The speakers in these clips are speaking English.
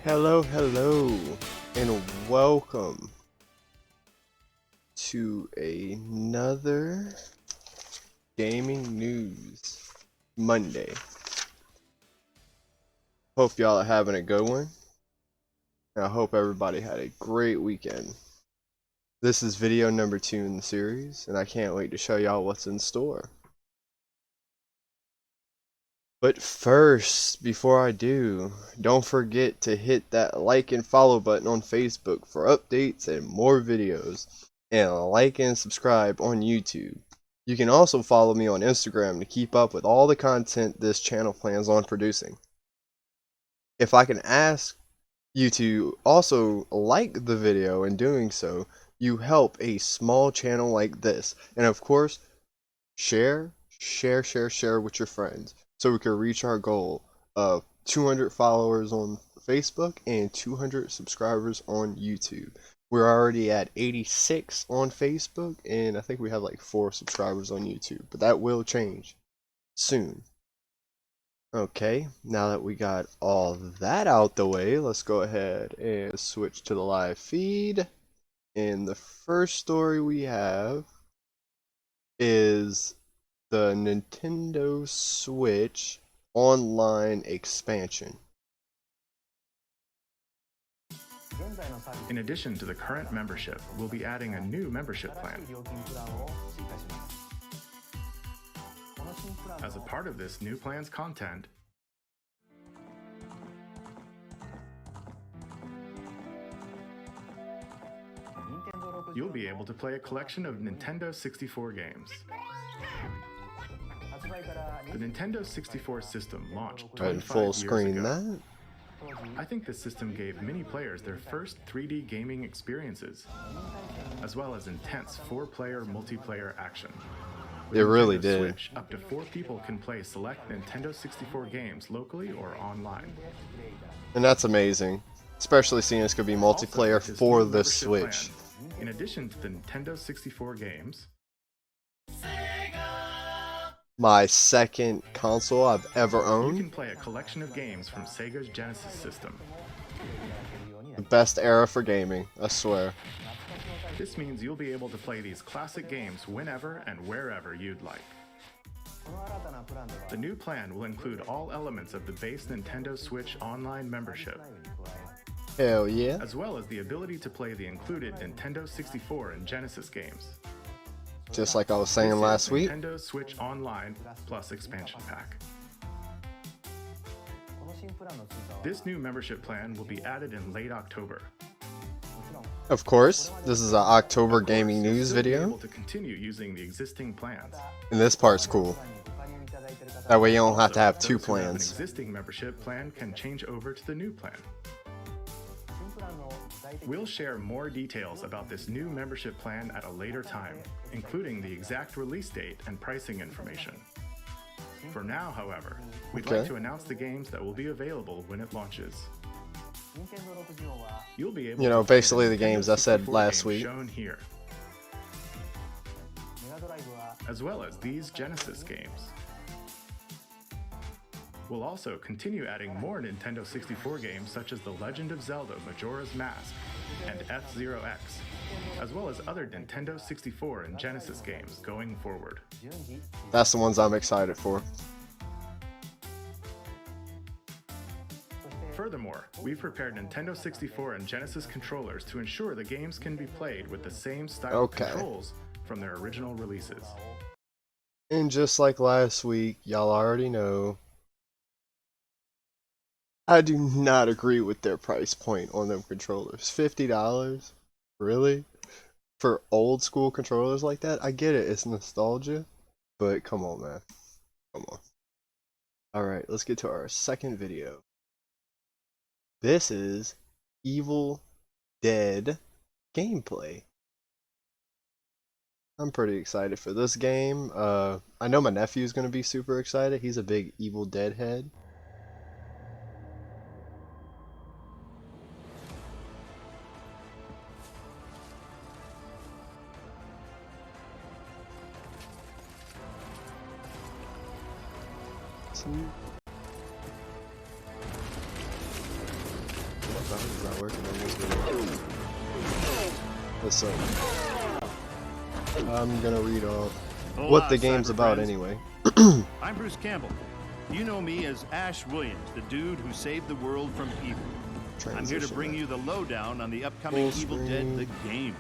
Hello, and welcome to another Gaming News Monday. Hope y'all are having a good one, and I hope everybody had a great weekend. This is video number 2 in the series, and I can't wait to show y'all what's in store. But first, before I do, don't forget to hit that like and follow button on Facebook for updates and more videos, and like and subscribe on YouTube. You can also follow me on Instagram to keep up with all the content this channel plans on producing. If I can ask you to also like the video, in doing so, you help a small channel like this. And of course, share with your friends, so we can reach our goal of 200 followers on Facebook and 200 subscribers on YouTube. We're already at 86 on Facebook, and I think we have like 4 subscribers on YouTube, but that will change soon. Okay, now that we got all that out the way, let's go ahead and switch to the live feed. And the first story we have is the Nintendo Switch online expansion. In addition to the current membership, we'll be adding a new membership plan. As a part of this new plan's content, you'll be able to play a collection of Nintendo 64 games. The Nintendo 64 system launched 25 years ago. I think this system gave many players their first 3D gaming experiences, as well as intense 4-player multiplayer action. It really did. Switch, up to 4 people can play select Nintendo 64 games locally or online. And that's amazing, especially seeing it's going to be multiplayer for the Switch. In addition to the Nintendo 64 games, my second console I've ever owned. You can play a collection of games from Sega's Genesis system. The best era for gaming, I swear. This means you'll be able to play these classic games whenever and wherever you'd like. The new plan will include all elements of the base Nintendo Switch online membership. Hell yeah. As well as the ability to play the included Nintendo 64 and Genesis games. Just like I was saying last week. Nintendo Switch Online plus expansion pack. This new membership plan will be added in late October. Of course, this is an October gaming news video. Able to continue using the existing plans. And this part's cool. That way you don't have to have 2 plans. An existing membership plan can change over to the new plan. We'll share more details about this new membership plan at a later time, including the exact release date and pricing information. For now, however, we'd like to announce the games that will be available when it launches. You'll be able to basically the games I said last week. Shown here, as well as these Genesis games. We'll also continue adding more Nintendo 64 games such as The Legend of Zelda Majora's Mask and F-Zero X, as well as other Nintendo 64 and Genesis games going forward. That's the ones I'm excited for. Furthermore, we've prepared Nintendo 64 and Genesis controllers to ensure the games can be played with the same style of controls from their original releases. And just like last week, y'all already know, I do not agree with their price point on them controllers. $50? Really? For old school controllers like that? I get it, it's nostalgia, but come on, man. Come on. Alright, let's get to our second video. This is Evil Dead gameplay. I'm pretty excited for this game. I know my nephew's going to be super excited. He's a big Evil Dead head. not working on this video. Listen, I'm gonna read off what the game's about anyway. I'm Bruce Campbell. You know me as Ash Williams, the dude who saved the world from evil. I'm here to bring you the lowdown on the upcoming Evil Dead the game.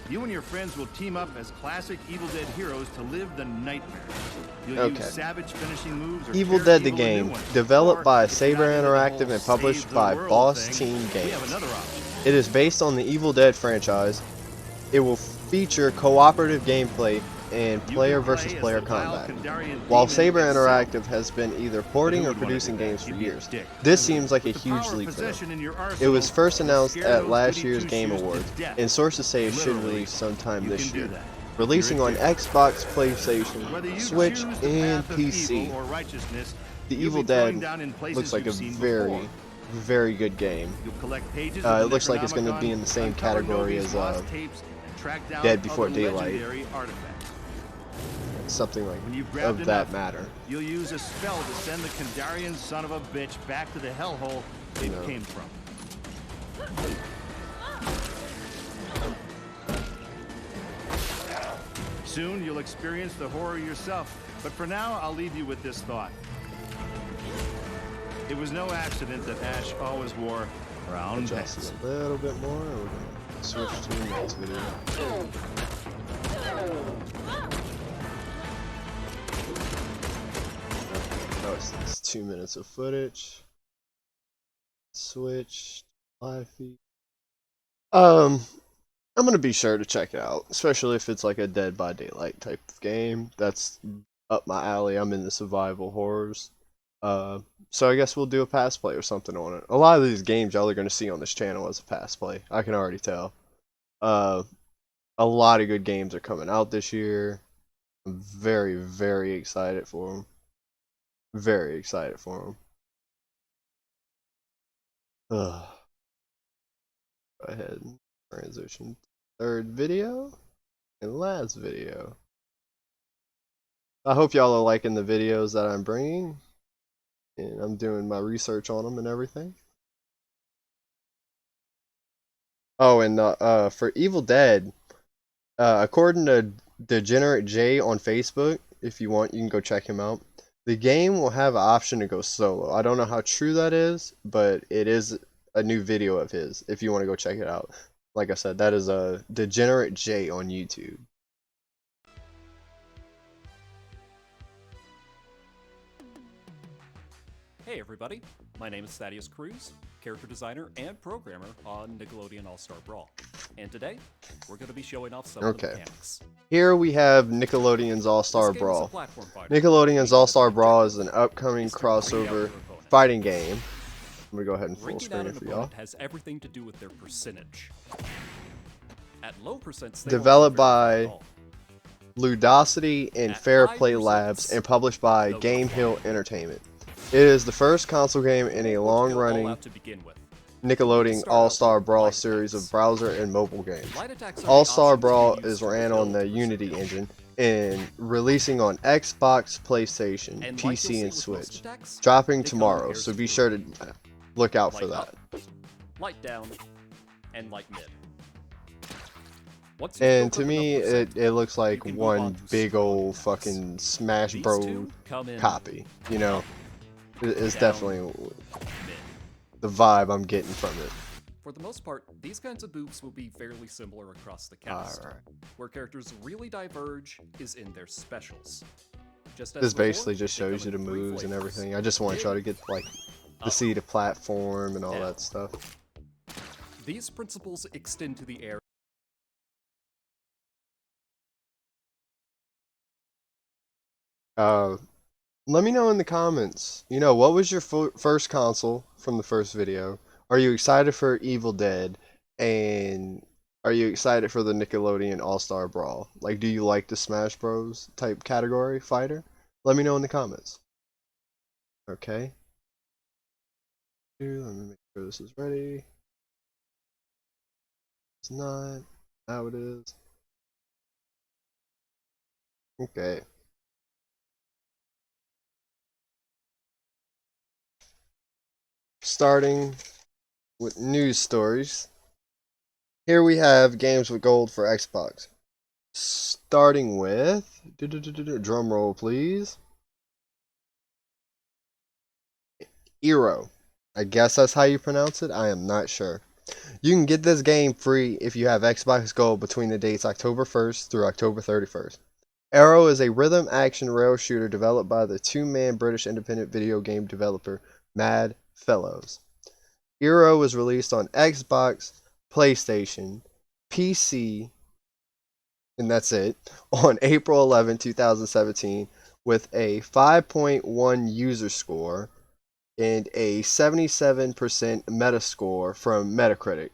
You and your friends will team up as classic Evil Dead heroes to live the nightmare. You'll use savage finishing moves or Evil Dead the game, developed by Saber Interactive and published by Boss Team Games. It is based on the Evil Dead franchise. It will feature cooperative gameplay and player versus player combat. While Saber Interactive has been either porting or producing games for years, this seems like a huge leap for them. It was first announced at last year's Game Awards, and sources say it should release sometime this year, releasing on Xbox, PlayStation, Switch, and PC. The Evil Dead looks like a very, very good game. It looks like it's going to be in the same category as Dead Before Daylight. Something like of that matter. You'll use a spell to send the Kandarian son of a bitch back to the hellhole they came from. Soon you'll experience the horror yourself, but for now I'll leave you with this thought. It was no accident that Ash always wore brown pants. A little bit more, or we're gonna switch to the next video. Oh, it's 2 minutes of footage. Switch live feed. I'm gonna be sure to check it out, especially if it's like a Dead by Daylight type of game. That's up my alley. I'm into survival horrors. So I guess we'll do a pass play or something on it. A lot of these games y'all are gonna see on this channel as a pass play. I can already tell. A lot of good games are coming out this year. I'm very, very excited for them. Very excited for them. Go ahead and transition to third video and last video. I hope y'all are liking the videos that I'm bringing, and I'm doing my research on them and everything. Oh, and for Evil Dead, according to Degenerate J on Facebook, if you want, you can go check him out. The game will have an option to go solo. I don't know how true that is, but it is a new video of his if you want to go check it out. Like I said, that is a Degenerate J on YouTube. Hey everybody, my name is Thaddeus Cruz, character designer and programmer on Nickelodeon AllStar Brawl. And today, we're going to be showing off some of the mechanics. Here we have Nickelodeon's AllStar Brawl. Nickelodeon's AllStar Brawl is an upcoming crossover fighting game. I'm going to go ahead and full screen it for y'all. Has everything to do with their percentage. At low percents, developed by Ludosity and Fair Play Labs and published by Game Hill Entertainment. It is the first console game in a long-running Nickelodeon All-Star Brawl series of browser and mobile games. All-Star Brawl is ran on the Unity engine and releasing on Xbox, PlayStation, PC, and Switch. Dropping tomorrow, so be sure to look out for that. Light down and light mid. And to me, it looks like one big old fucking Smash Bros. Copy, you know? It's definitely the vibe I'm getting from it. For the most part, these kinds of moves will be fairly similar across the cast. Where characters really diverge is in their specials. This basically just shows you the moves and everything. I just want y'all to get like to see the platform and all that stuff. These principles extend to the air. Let me know in the comments, you know, what was your first console from the first video? Are you excited for Evil Dead? And are you excited for the Nickelodeon All-Star Brawl? Like, do you like the Smash Bros. Type category fighter? Let me know in the comments. Okay. Let me make sure this is ready. It's not. Now it is. Okay. starting with news stories. Here we have games with gold for Xbox. Starting with, drum roll please, Eero. I guess that's how you pronounce it. I am not sure. You can get this game free if you have Xbox Gold between the dates October 1st through October 31st. Arrow is a rhythm action rail shooter developed by the two-man British independent video game developer Mad Fellows. Eero was released on Xbox, PlayStation, PC, and that's it, on April 11, 2017, with a 5.1 user score and a 77% Metascore from Metacritic.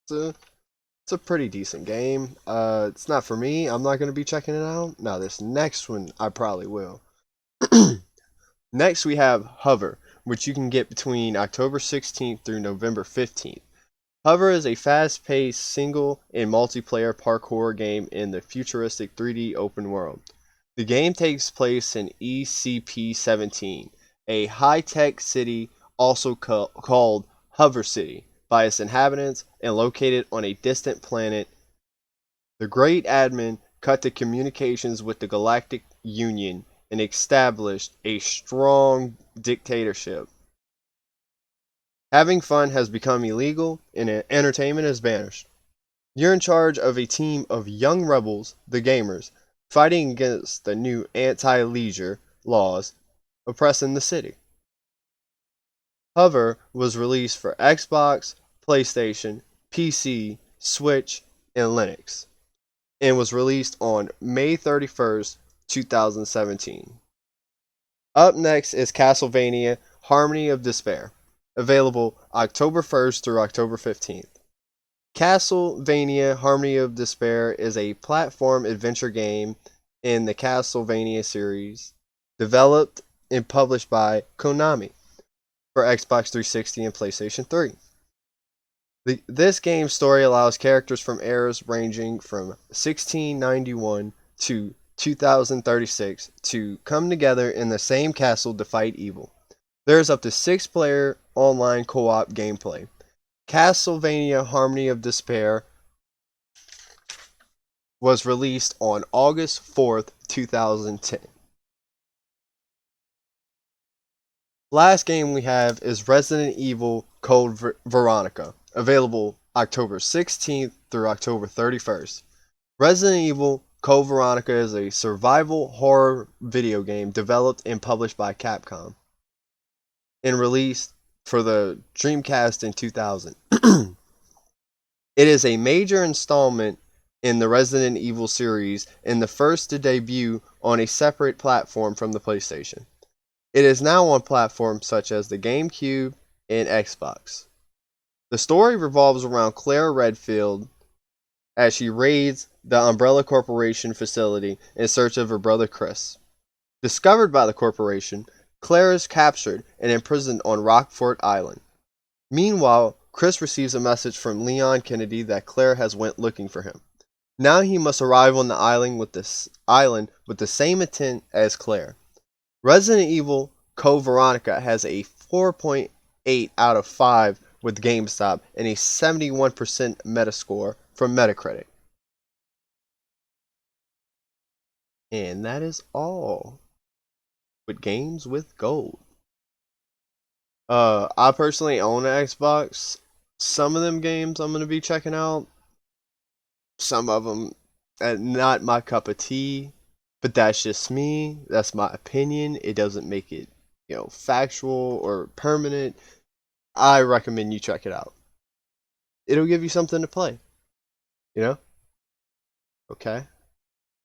It's a pretty decent game. It's not for me. I'm not going to be checking it out. Now, this next one, I probably will. Next, we have Hover, which you can get between October 16th through November 15th. Hover is a fast-paced single and multiplayer parkour game in the futuristic 3D open world. The game takes place in ECP-17, a high-tech city also called Hover City by its inhabitants and located on a distant planet. The Great Admin cut the communications with the Galactic Union and established a strong dictatorship. Having fun has become illegal and entertainment is banished. You're in charge of a team of young rebels, the gamers, fighting against the new anti-leisure laws oppressing the city. Hover was released for Xbox, PlayStation, PC, Switch, and Linux, and was released on May 31st, 2017. Up next is Castlevania Harmony of Despair, available October 1st through October 15th. Castlevania Harmony of Despair is a platform adventure game in the Castlevania series, developed and published by Konami for Xbox 360 and PlayStation 3. This game's story allows characters from eras ranging from 1691 to 2036 to come together in the same castle to fight evil. There is up to 6-player online co-op gameplay. Castlevania Harmony of Despair was released on August 4th, 2010. Last game we have is Resident Evil Code Veronica, available October 16th through October 31st. Resident Evil Code Veronica is a survival horror video game developed and published by Capcom and released for the Dreamcast in 2000. It is a major installment in the Resident Evil series and the first to debut on a separate platform from the PlayStation. It is now on platforms such as the GameCube and Xbox. The story revolves around Claire Redfield as she raids the Umbrella Corporation facility in search of her brother Chris. Discovered by the corporation, Claire is captured and imprisoned on Rockfort Island. Meanwhile, Chris receives a message from Leon Kennedy that Claire has went looking for him. Now he must arrive on the island with the same intent as Claire. Resident Evil Code Veronica has a 4.8 out of 5 with GameStop and a 71% Metascore from Metacritic. And that is all with games with gold. I personally own an Xbox. Some of them games I'm going to be checking out. Some of them not my cup of tea. But that's just me. That's my opinion. It doesn't make it, factual or permanent. I recommend you check it out. It'll give you something to play. Okay.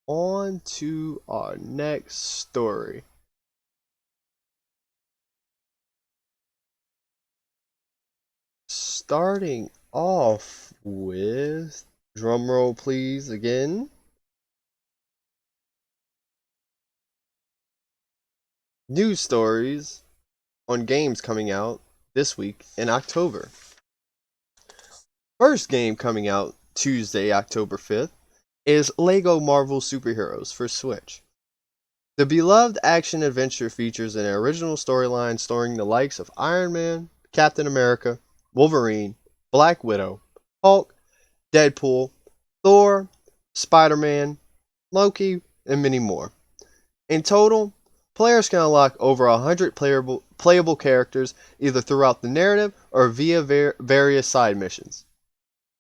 On to our next story. Starting off with, drumroll please again. News stories on games coming out this week in October. First game coming out Tuesday, October 5th is Lego Marvel Superheroes for Switch. The beloved action-adventure features an original storyline starring the likes of Iron Man, Captain America, Wolverine, Black Widow, Hulk, Deadpool, Thor, Spider-Man, Loki, and many more. In total, players can unlock over 100 playable characters either throughout the narrative or via various side missions.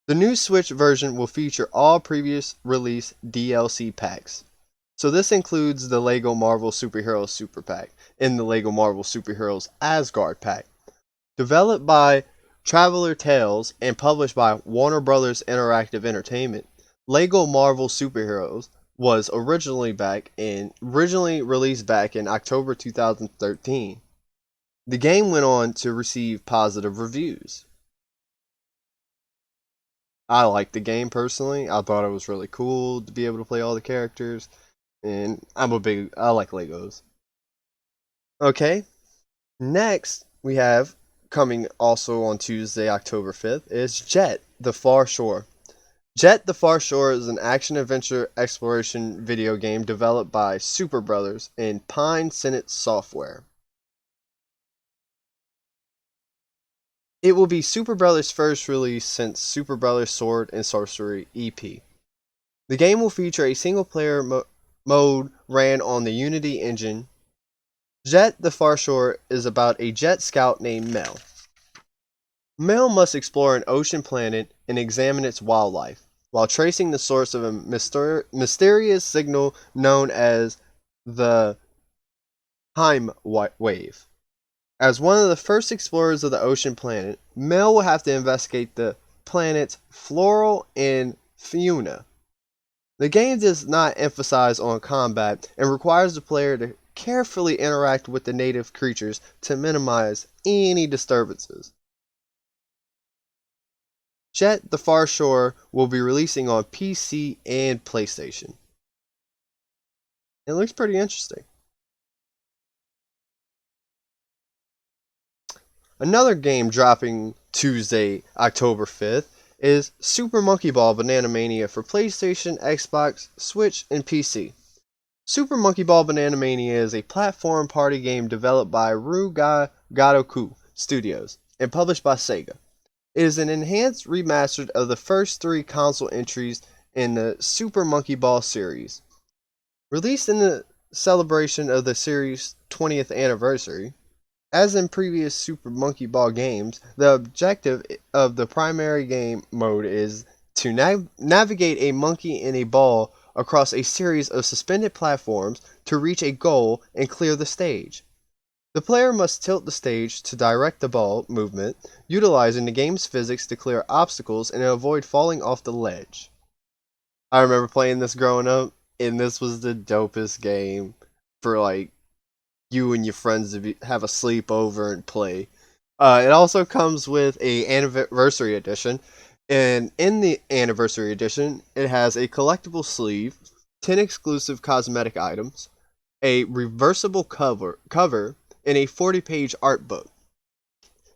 The new Switch version will feature all previous release DLC packs. So this includes the LEGO Marvel Superheroes Super Pack and the LEGO Marvel Superheroes Asgard Pack. Developed by Traveler Tales and published by Warner Bros. Interactive Entertainment, LEGO Marvel Superheroes was originally released back in October 2013. The game went on to receive positive reviews. I liked the game personally. I thought it was really cool to be able to play all the characters, and I like Legos. Okay, next we have, coming also on Tuesday, October 5th, is Jet: The Far Shore. Jet: The Far Shore is an action-adventure exploration video game developed by Super Brothers and Pine Senate Software. It will be Super Brothers' first release since Super Brothers Sword and Sorcery EP. The game will feature a single-player mode ran on the Unity engine. Jet: The Far Shore is about a jet scout named Mel. Mel must explore an ocean planet and examine its wildlife, while tracing the source of a mysterious signal known as the Heim wave. As one of the first explorers of the ocean planet, Mel will have to investigate the planet's flora and fauna. The game does not emphasize on combat and requires the player to carefully interact with the native creatures to minimize any disturbances. Jet: The Far Shore will be releasing on PC and PlayStation. It looks pretty interesting. Another game dropping Tuesday, October 5th is Super Monkey Ball Banana Mania for PlayStation, Xbox, Switch, and PC. Super Monkey Ball Banana Mania is a platform party game developed by Gadoku Studios and published by Sega. It is an enhanced remastered of the first 3 console entries in the Super Monkey Ball series. Released in the celebration of the series' 20th anniversary, as in previous Super Monkey Ball games, the objective of the primary game mode is to navigate a monkey and a ball across a series of suspended platforms to reach a goal and clear the stage. The player must tilt the stage to direct the ball movement, utilizing the game's physics to clear obstacles and avoid falling off the ledge. I remember playing this growing up, and this was the dopest game for you and your friends to have a sleepover and play. It also comes with a anniversary edition, and in the anniversary edition, it has a collectible sleeve, 10 exclusive cosmetic items, a reversible cover, and a 40-page art book.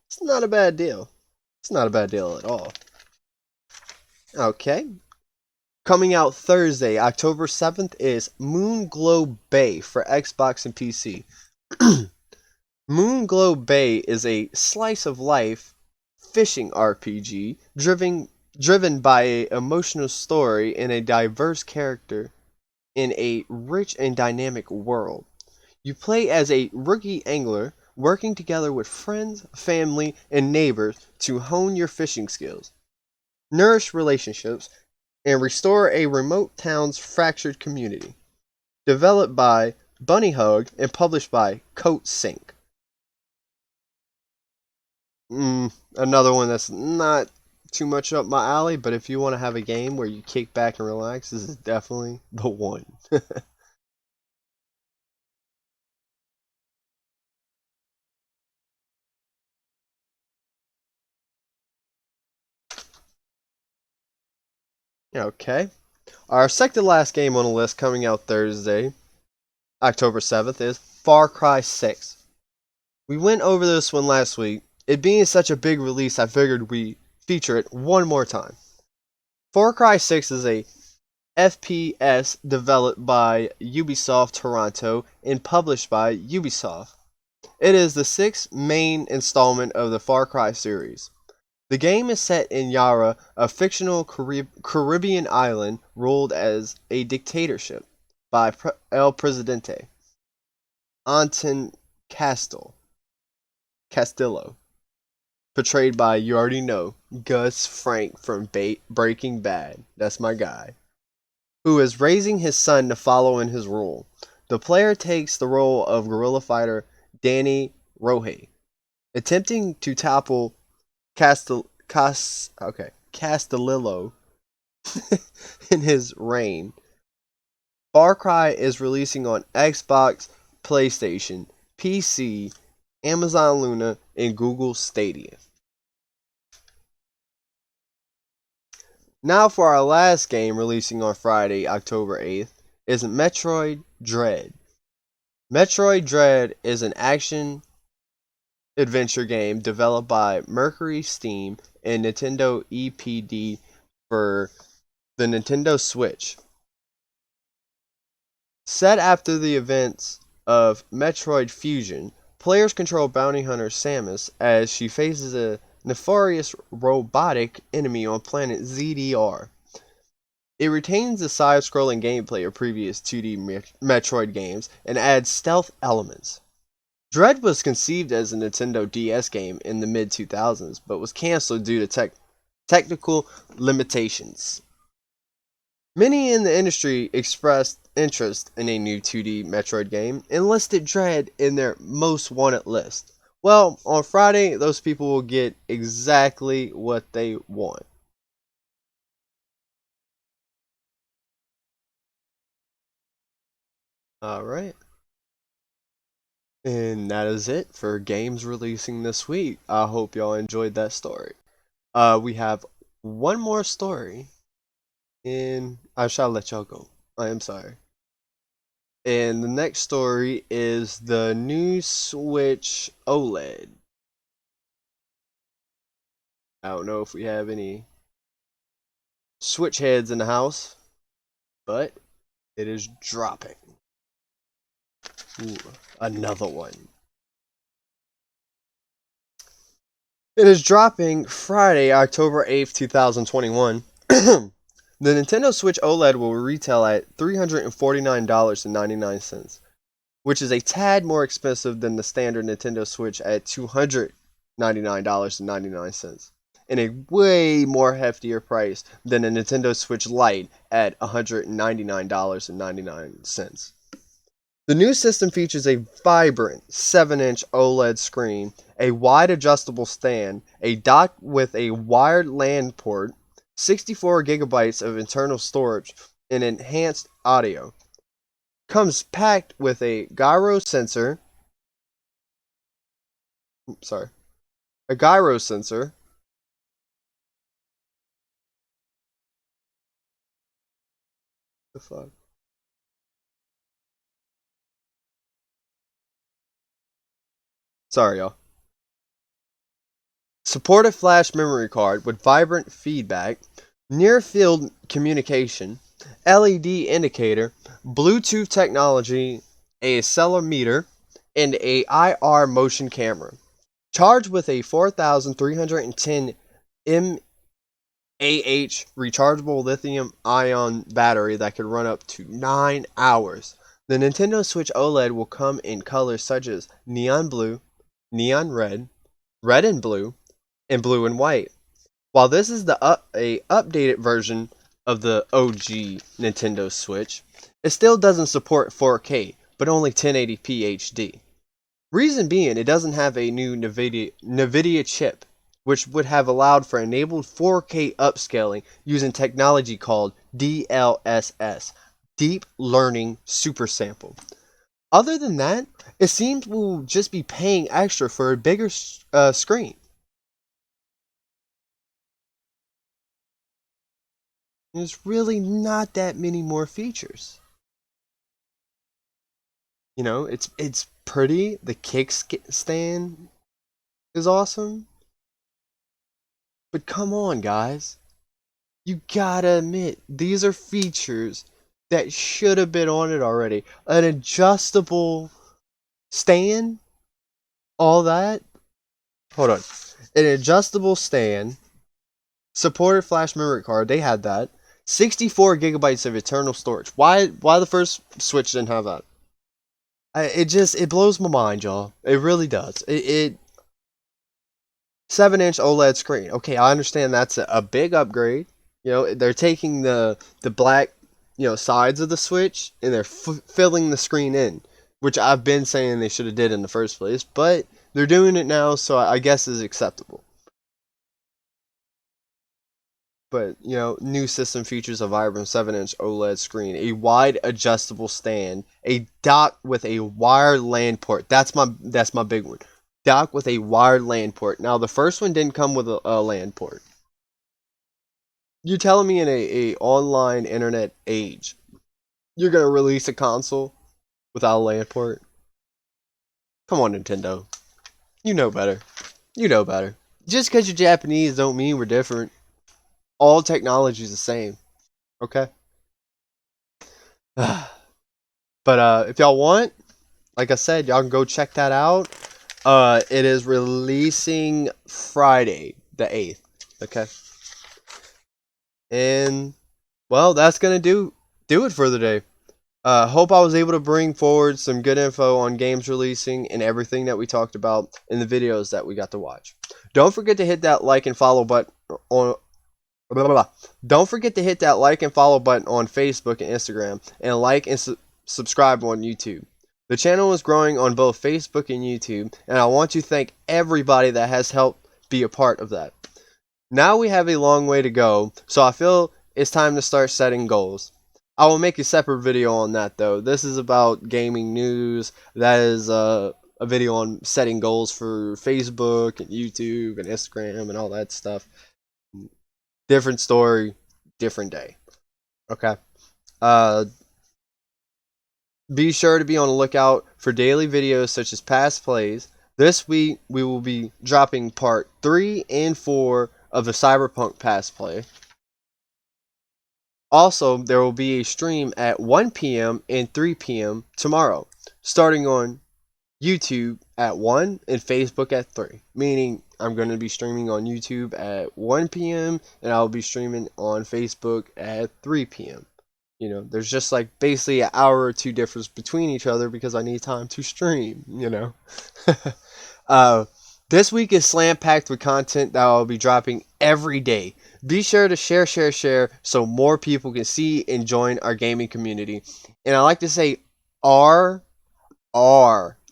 It's not a bad deal. It's not a bad deal at all. Okay. Coming out Thursday, October 7th is Moonglow Bay for Xbox and PC. Moonglow Bay is a slice-of-life fishing RPG driven by an emotional story and a diverse character in a rich and dynamic world. You play as a rookie angler, working together with friends, family, and neighbors to hone your fishing skills, nourish relationships, and restore a remote town's fractured community. Developed by Bunny Hug and published by Coat Sink. Another one that's not too much up my alley, but if you want to have a game where you kick back and relax, this is definitely the one. Okay. Our second to last game on the list, coming out Thursday, October 7th, is Far Cry 6. We went over this one last week. It being such a big release, I figured we'd feature it one more time. Far Cry 6 is a FPS developed by Ubisoft Toronto and published by Ubisoft. It is the sixth main installment of the Far Cry series. The game is set in Yara, a fictional Caribbean island ruled as a dictatorship by El Presidente Anton Castillo, portrayed by, you already know, Gus Frank from Breaking Bad. That's my guy. Who is raising his son to follow in his role. The player takes the role of guerrilla fighter Danny Rohe, attempting to topple Castillo in his reign. Far Cry is releasing on Xbox, PlayStation, PC, Amazon Luna, and Google Stadia. Now for our last game releasing on Friday, October 8th, is Metroid Dread. Metroid Dread is an action adventure game developed by Mercury Steam and Nintendo EPD for the Nintendo Switch. Set after the events of Metroid Fusion, players control bounty hunter Samus as she faces a nefarious robotic enemy on planet ZDR. It retains the side-scrolling gameplay of previous 2D Metroid games and adds stealth elements. Dread was conceived as a Nintendo DS game in the mid-2000s, but was cancelled due to technical limitations. Many in the industry expressed interest in a new 2D Metroid game and listed Dread in their most wanted list. Well, on Friday, those people will get exactly what they want. Alright. And that is it for games releasing this week. I hope y'all enjoyed that story. We have one more story, and I shall let y'all go. I am sorry. And the next story is the new Switch OLED. I don't know if we have any Switch heads in the house, but it is dropping. Ooh, another one. It is dropping Friday, October 8th, 2021. The Nintendo Switch OLED will retail at $349.99, which is a tad more expensive than the standard Nintendo Switch at $299.99, and a way more heftier price than a Nintendo Switch Lite at $199.99. The new system features a vibrant 7-inch OLED screen, a wide adjustable stand, a dock with a wired LAN port, 64 gigabytes of internal storage, and enhanced audio. Comes packed with a gyro sensor. A gyro sensor. The fuck? Sorry, y'all. Supported flash memory card with vibrant feedback, near-field communication, LED indicator, Bluetooth technology, a accelerometer, and a IR motion camera. Charged with a 4,310 mAh rechargeable lithium-ion battery that could run up to 9 hours. The Nintendo Switch OLED will come in colors such as neon blue, neon red, red and blue and white. While this is a updated version of the OG Nintendo Switch, it still doesn't support 4K, but only 1080p HD. Reason being, it doesn't have a new NVIDIA chip, which would have allowed for enabled 4K upscaling using technology called DLSS, Deep Learning Super Sample. Other than that, it seems we'll just be paying extra for a bigger screen. There's really not that many more features. You know, it's pretty. The kickstand is awesome. But come on, guys. You gotta admit, these are features that should have been on it already. An adjustable stand, all that. Hold on. An adjustable stand, supported flash memory card, they had that. 64 gigabytes of internal storage. Why the first Switch didn't have that? It blows my mind, y'all. It really does. 7-inch OLED screen. Okay, I understand that's a big upgrade. You know, they're taking the black, sides of the Switch and they're filling the screen in, which I've been saying they should have did in the first place, but they're doing it now, so I guess is acceptable. But, new system features a vibrant 7-inch OLED screen, a wide adjustable stand, a dock with a wired LAN port. That's my big one. Dock with a wired LAN port. Now, the first one didn't come with a LAN port. You're telling me in a online internet age, you're going to release a console without a LAN port? Come on, Nintendo. You know better. You know better. Just because you're Japanese don't mean we're different. All technology is the same. Okay? But if y'all want, like I said, y'all can go check that out. It is releasing Friday the 8th. Okay? And, well, that's going to do it for the day. Hope I was able to bring forward some good info on games releasing and everything that we talked about in the videos that we got to watch. Don't forget to hit that like and follow button on... Don't forget to hit that like and follow button on Facebook and Instagram, and like and subscribe on YouTube. The channel is growing on both Facebook and YouTube, and I want to thank everybody that has helped be a part of that. Now we have a long way to go, so I feel it's time to start setting goals. I will make a separate video on that though. This is about gaming news. That is a video on setting goals for Facebook and YouTube and Instagram and all that stuff. Different story, different day. Okay. Be sure to be on the lookout for daily videos such as past plays. This week we will be dropping part 3 and 4 of the Cyberpunk past play. Also, there will be a stream at 1 p.m. and 3 p.m. tomorrow, starting on YouTube at 1 and Facebook at 3. Meaning, I'm going to be streaming on YouTube at 1 p.m. and I'll be streaming on Facebook at 3 p.m. There's just like basically an hour or two difference between each other because I need time to stream, This week is slam-packed with content that I'll be dropping every day. Be sure to share so more people can see and join our gaming community. And I like to say our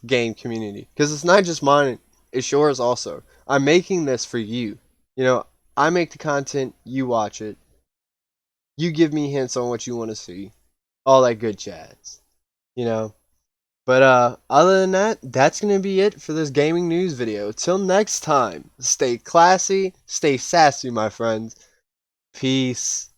game community, because it's not just mine, it's yours also. I'm making this for you. I make the content, you watch it. You give me hints on what you want to see. All that good jazz. But other than that, that's going to be it for this gaming news video. Till next time, stay classy, stay sassy, my friends. Peace.